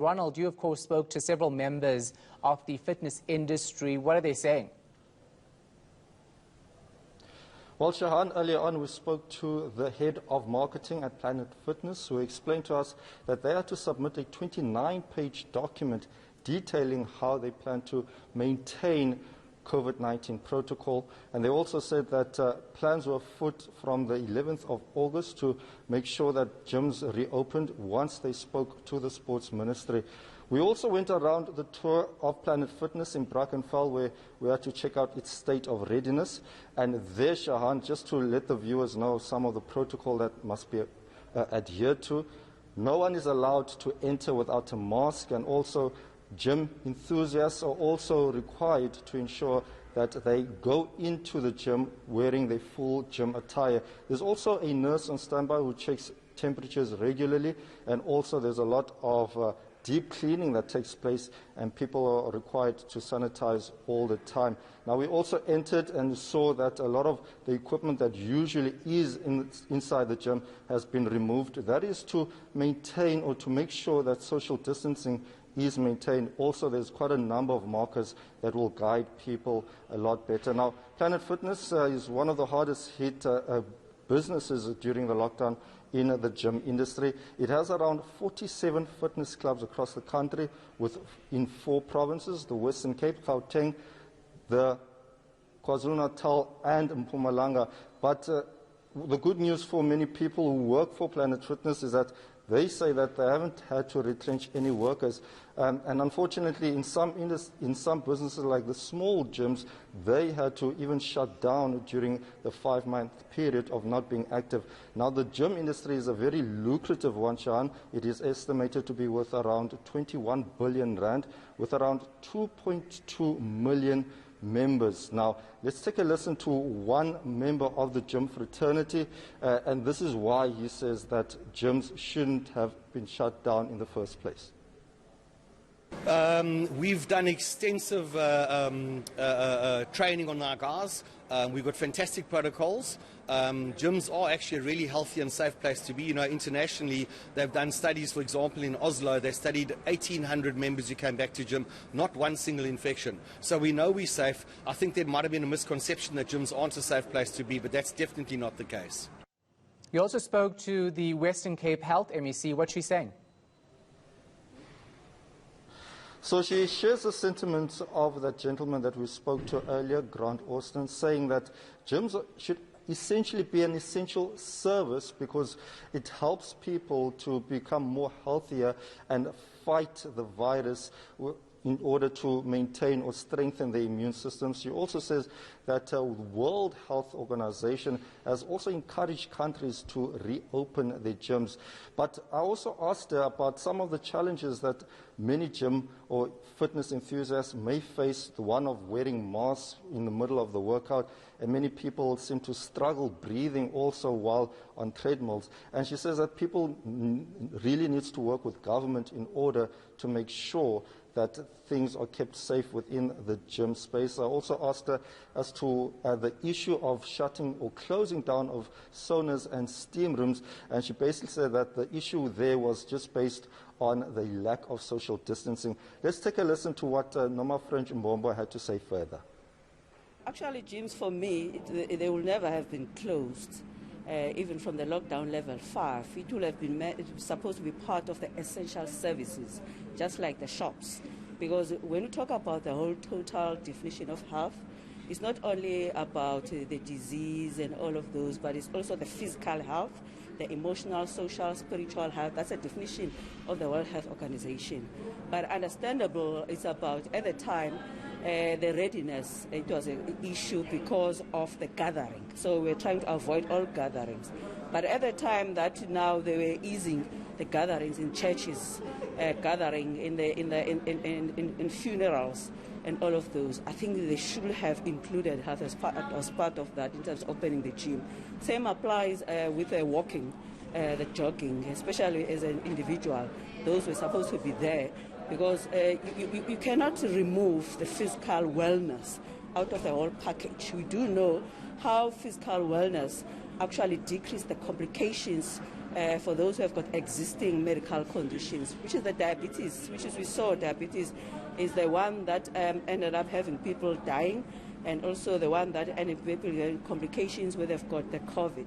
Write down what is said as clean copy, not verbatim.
Ronald, you of course spoke to several members of the fitness industry. What are they saying? Well, Shahan, earlier on we spoke to the head of marketing at Planet Fitness, who explained to us that they had to submit a 29-page document detailing how they plan to maintain COVID-19 protocol. And they also said that plans were afoot from the 11th of August to make sure that gyms reopened once they spoke to the sports ministry. We also went around the tour of Planet Fitness in Brackenfell, where we had to check out its state of readiness. And there, Shahan, just to let the viewers know some of the protocol that must be adhered to. No one is allowed to enter without a mask, and also gym enthusiasts are also required to ensure that they go into the gym wearing their full gym attire. There's also a nurse on standby who checks temperatures regularly, and also there's a lot of deep cleaning that takes place, and people are required to sanitize all the time. Now, we also entered and saw that a lot of the equipment that usually is inside the gym has been removed. That is to maintain or to make sure that social distancing is maintained. Also, there's quite a number of markers that will guide people a lot better. Now, Planet Fitness is one of the hardest hit businesses during the lockdown in the gym industry. It has around 47 fitness clubs across the country in 4 provinces, the Western Cape, Gauteng, the KwaZulu-Natal and Mpumalanga. But the good news for many people who work for Planet Fitness is that they say that they haven't had to retrench any workers. And unfortunately, in some businesses like the small gyms, they had to even shut down during the 5-month period of not being active. Now, the gym industry is a very lucrative one, Shahan. It is estimated to be worth around 21 billion rand, with around 2.2 million members. Now, let's take a listen to one member of the gym fraternity, and this is why he says that gyms shouldn't have been shut down in the first place. We've done extensive training on our guys. We've got fantastic protocols. Gyms are actually a really healthy and safe place to be. You know, internationally, they've done studies, for example, in Oslo, they studied 1,800 members who came back to gym, not one single infection. So we know we're safe. I think there might have been a misconception that gyms aren't a safe place to be, but that's definitely not the case. You also spoke to the Western Cape Health MEC. What's she saying? So she shares the sentiments of that gentleman that we spoke to earlier, Grant Austin, saying that gyms should essentially be an essential service because it helps people to become more healthier and fight the virus in order to maintain or strengthen the immune system. She also says that the World Health Organization has also encouraged countries to reopen their gyms. But I also asked her about some of the challenges that many gym or fitness enthusiasts may face, the one of wearing masks in the middle of the workout, and many people seem to struggle breathing also while on treadmills. And she says that people really needs to work with government in order to make sure that things are kept safe within the gym space. I also asked her as to the issue of shutting or closing down of saunas and steam rooms, and she basically said that the issue there was just based on the lack of social distancing. Let's take a listen to what Noma French Mbombo had to say further. Actually, gyms for me, they will never have been closed. Even from the lockdown level 5, it will have been supposed to be part of the essential services, just like the shops. Because when we talk about the whole total definition of health, it's not only about the disease and all of those, but it's also the physical health, the emotional, social, spiritual health. That's a definition of the World Health Organization. But understandable, it's about, at the time, the readiness. It was an issue because of the gathering. So we're trying to avoid all gatherings. But at the time that now they were easing the gatherings in churches, gathering in funerals and all of those, I think they should have included health as part of that in terms of opening the gym. Same applies with the walking, the jogging, especially as an individual. Those were supposed to be there, because you cannot remove the physical wellness out of the whole package. We do know how physical wellness actually decreases the complications for those who have got existing medical conditions, which is the diabetes, which is we saw diabetes is the one that ended up having people dying, and also the one that ended up people having complications where they've got the COVID.